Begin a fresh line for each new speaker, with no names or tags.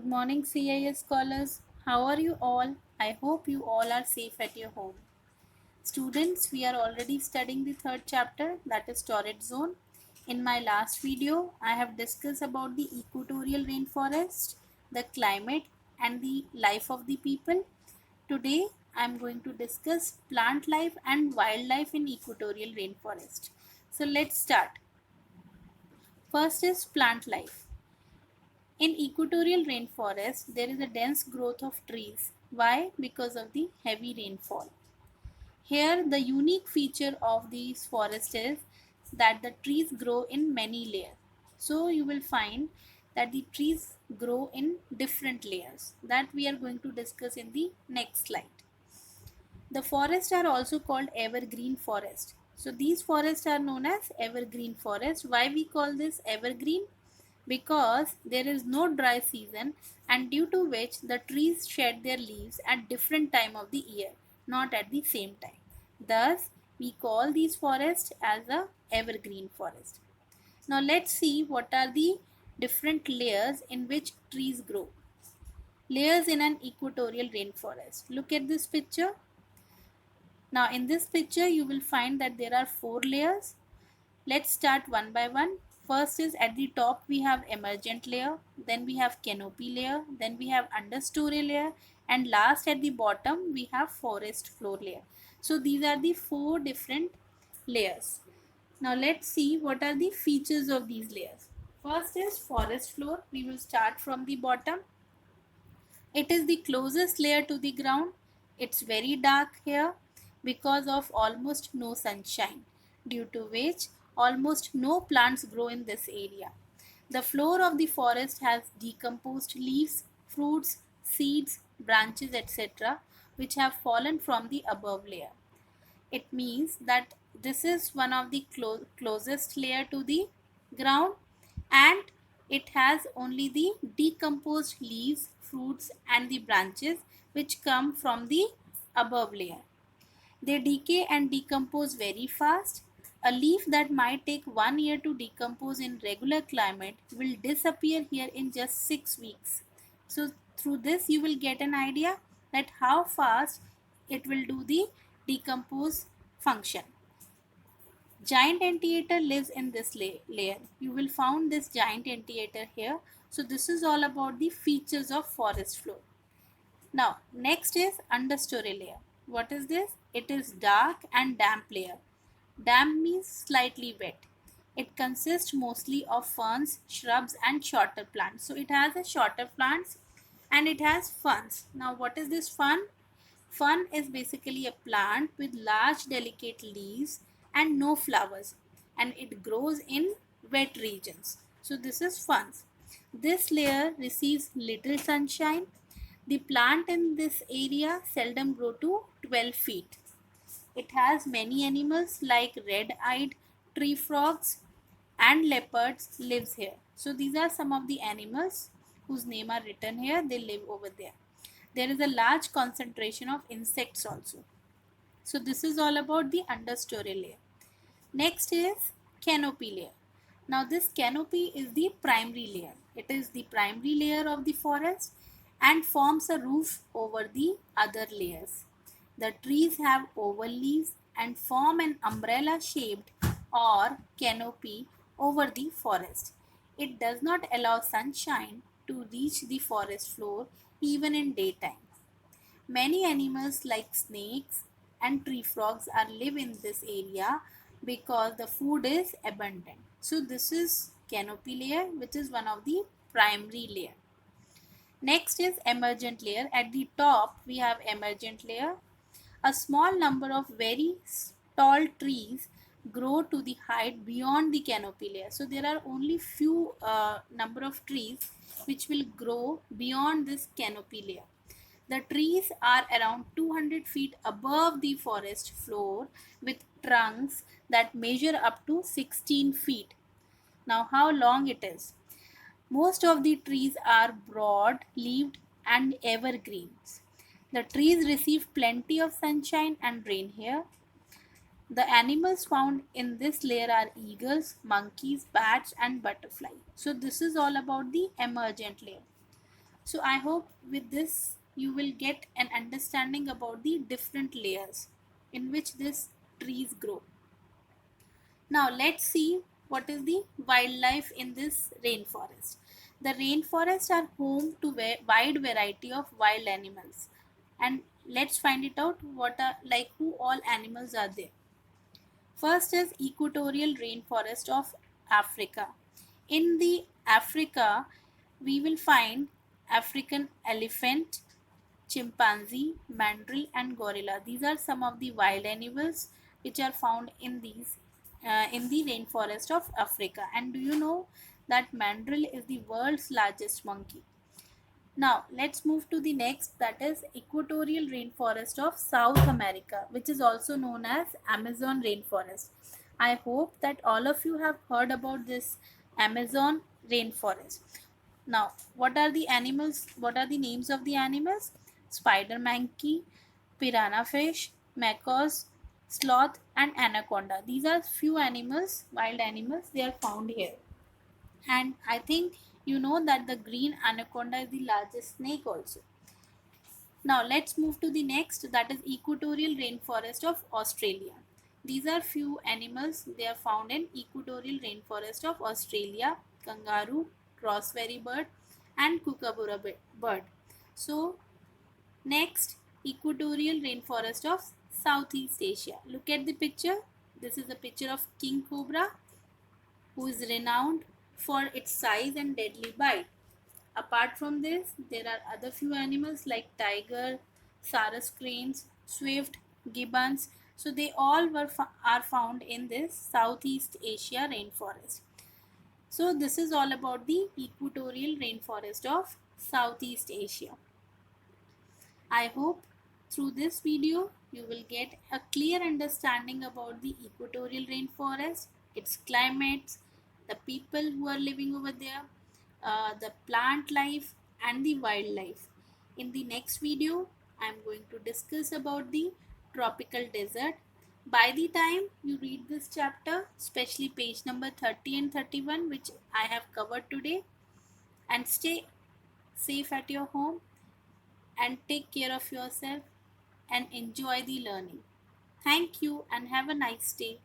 morning, CIS scholars. How are you all? I hope you all are safe at your home. Students, we are already studying the third chapter, that is torrid zone. In my last video, I have discussed about the equatorial rainforest, the climate, and the life of the people. Today, I am going to discuss plant life and wildlife in equatorial rainforest. So let's start. First is plant life. In equatorial rainforest, there is a dense growth of trees. Why? Because of the heavy rainfall. Here, the unique feature of these forests is that the trees grow in many layers. So, you will find that the trees grow in different layers that we are going to discuss in the next slide. The forests are also called evergreen forest. So these forests are known as evergreen forest. Why we call this evergreen? Because there is no dry season and due to which the trees shed their leaves at different time of the year, not at the same time. Thus, we call these forests as a evergreen forest. Now let's see what are the different layers in which trees grow. Layers in an equatorial rainforest. Look at this picture. Now in this picture you will find that there are 4 layers. Let's start one by one. First is at the top we have emergent layer, then we have canopy layer, then we have understory layer, and last at the bottom we have forest floor layer. So these are the 4 different layers. Now let's see what are the features of these layers. First is forest floor. We will start from the bottom. It is the closest layer to the ground. It's very dark here because of almost no sunshine, due to which almost no plants grow in this area. The floor of the forest has decomposed leaves, fruits, seeds, branches, etc., which have fallen from the above layer. It means that this is one of the closest layer to the ground, and it has only the decomposed leaves, fruits and the branches which come from the above layer. They decay and decompose very fast. A leaf that might take 1 year to decompose in regular climate will disappear here in just 6 weeks. So through this you will get an idea that how fast it will do the decompose function. Giant anteater lives in this layer. You will find this giant anteater here. So this is all about the features of forest floor. Now, next is understory layer. What is this? It is dark and damp layer. Damp means slightly wet. It consists mostly of ferns, shrubs and shorter plants. So it has a shorter plants and it has ferns. Now what is this fern? Fern is basically a plant with large delicate leaves and no flowers, and it grows in wet regions. So this is ferns. This layer receives little sunshine. The plant in this area seldom grow to 12 feet. It has many animals like red-eyed tree frogs and leopards lives here. So these are some of the animals whose name are written here. They live over there. There is a large concentration of insects also. So this is all about the understory layer. Next is canopy layer. Now this canopy is the primary layer. It is the primary layer of the forest and forms a roof over the other layers. The trees have oval leaves and form an umbrella shaped or canopy over the forest. It does not allow sunshine to reach the forest floor even in daytime. Many animals like snakes and tree frogs are live in this area because the food is abundant. So this is canopy layer, which is one of the primary layer. Next is emergent layer. At the top we have emergent layer. A small number of very tall trees grow to the height beyond the canopy layer. So there are only few number of trees which will grow beyond this canopy layer. The trees are around 200 feet above the forest floor with trunks that measure up to 16 feet. Now how long it is? Most of the trees are broad-leaved and evergreens. The trees receive plenty of sunshine and rain here. The animals found in this layer are eagles, monkeys, bats and butterflies. So this is all about the emergent layer. So I hope with this you will get an understanding about the different layers in which these trees grow. Now let's see what is the wildlife in this rainforest. The rainforests are home to a wide variety of wild animals. And let's find it out what are like who all animals are there. First is equatorial rainforest of Africa. In the Africa, we will find African elephant, chimpanzee, mandrill, and gorilla. These are some of the wild animals which are found in these in the rainforest of Africa. And do you know that mandrill is the world's largest monkey? Now let's move to the next, that is equatorial rainforest of South America, which is also known as Amazon rainforest. I hope that all of you have heard about this Amazon rainforest. Now, what are the animals? What are the names of the animals? Spider monkey, piranha fish, macaws, sloth, and anaconda. These are few animals, wild animals. They are found here. And I think you know that the green anaconda is the largest snake also. Now let's move to the next, that is equatorial rainforest of Australia. These are few animals, they are found in equatorial rainforest of Australia: kangaroo, crossberry bird, and kookaburra bird. So next, equatorial rainforest of Southeast Asia. Look at the picture. This is a picture of king cobra, who is renowned for its size and deadly bite. Apart from this, there are other few animals like tiger, sarus cranes, swift, gibbons. So they all are found in this Southeast Asia rainforest. So this is all about the equatorial rainforest of Southeast Asia. I hope through this video you will get a clear understanding about the equatorial rainforest, its climates, the people who are living over there, the plant life and the wildlife. In the next video, I am going to discuss about the tropical desert. By the time you read this chapter, especially page number 30 and 31, which I have covered today, and stay safe at your home and take care of yourself and enjoy the learning. Thank you and have a nice day.